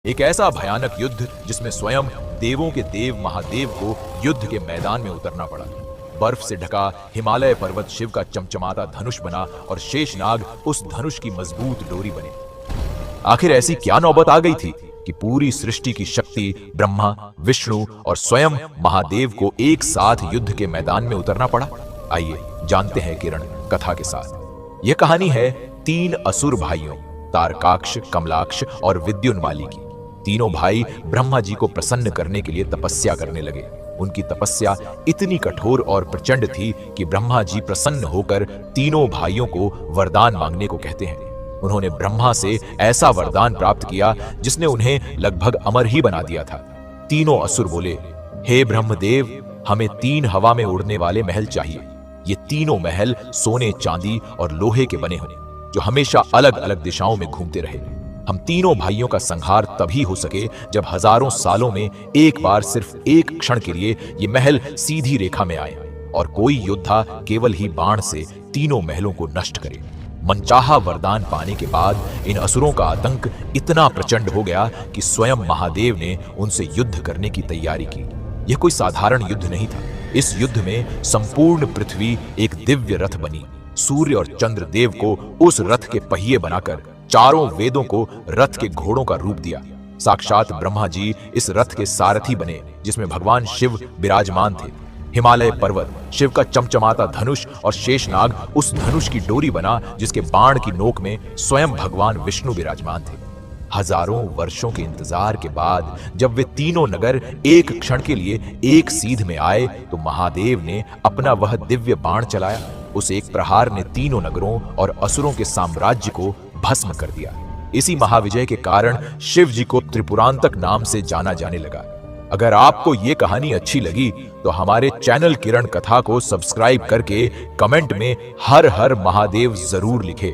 एक ऐसा भयानक युद्ध जिसमें स्वयं देवों के देव महादेव को युद्ध के मैदान में उतरना पड़ा। बर्फ से ढका हिमालय पर्वत शिव का चमचमाता धनुष बना और शेषनाग उस धनुष की मजबूत डोरी बने। आखिर ऐसी क्या नौबत आ गई थी कि पूरी सृष्टि की शक्ति ब्रह्मा, विष्णु और स्वयं महादेव को एक साथ युद्ध के मैदान में उतरना पड़ा। आइए जानते हैं किरण कथा के साथ। यह कहानी है तीन असुर भाइयों तारकाक्ष, कमलाक्ष और विद्युन्माली की। तीनों भाई ब्रह्मा जी को प्रसन्न करने के लिए तपस्या करने लगे। उनकी तपस्या इतनी कठोर और प्रचंड थी कि ब्रह्मा जी प्रसन्न होकर तीनों भाइयों को वरदान मांगने को कहते हैं। उन्होंने ब्रह्मा से ऐसा वरदान प्राप्त किया जिसने उन्हें लगभग अमर ही बना दिया था। तीनों असुर बोले, हे ब्रह्मदेव, हमें 3 हवा में उड़ने वाले महल चाहिए। ये तीनों महल सोने, चांदी और लोहे के बने हों, जो हमेशा अलग अलग दिशाओं में घूमते रहे। हम तीनों भाइयों का संहार तभी हो सके जब हजारों सालों में एक बार सिर्फ एक क्षण के लिए ये महल सीधी रेखा में आए और कोई योद्धा केवल ही बाण से तीनों महलों को नष्ट करे। मनचाहा वरदान पाने के बाद इन असुरों का आतंक इतना प्रचंड हो गया कि स्वयं महादेव ने उनसे युद्ध करने की तैयारी की। यह कोई साधारण युद्ध नहीं था। इस युद्ध में संपूर्ण पृथ्वी एक दिव्य रथ बनी। सूर्य और चंद्र देव को उस रथ के पहिए बनाकर चारों वेदों को रथ के घोड़ों का रूप दिया। साक्षात ब्रह्मा जी इस रथ के सारथी बने, जिसमें भगवान शिव विराजमान थे। हिमालय पर्वत शिव का चमचमाता धनुष और शेषनाग उस धनुष की डोरी बना, जिसके बाण की नोक में स्वयं भगवान विष्णु विराजमान थे। हजारों वर्षों के इंतजार के बाद जब वे तीनों नगर एक क्षण के लिए एक सीध में आए, तो महादेव ने अपना वह दिव्य बाण चलाया। उस एक प्रहार ने तीनों नगरों और असुरों के साम्राज्य को भस्म कर दिया। इसी महाविजय के कारण शिव जी को त्रिपुरांतक नाम से जाना जाने लगा। अगर आपको ये कहानी अच्छी लगी तो हमारे चैनल किरण कथा को सब्सक्राइब करके कमेंट में हर हर महादेव जरूर लिखें।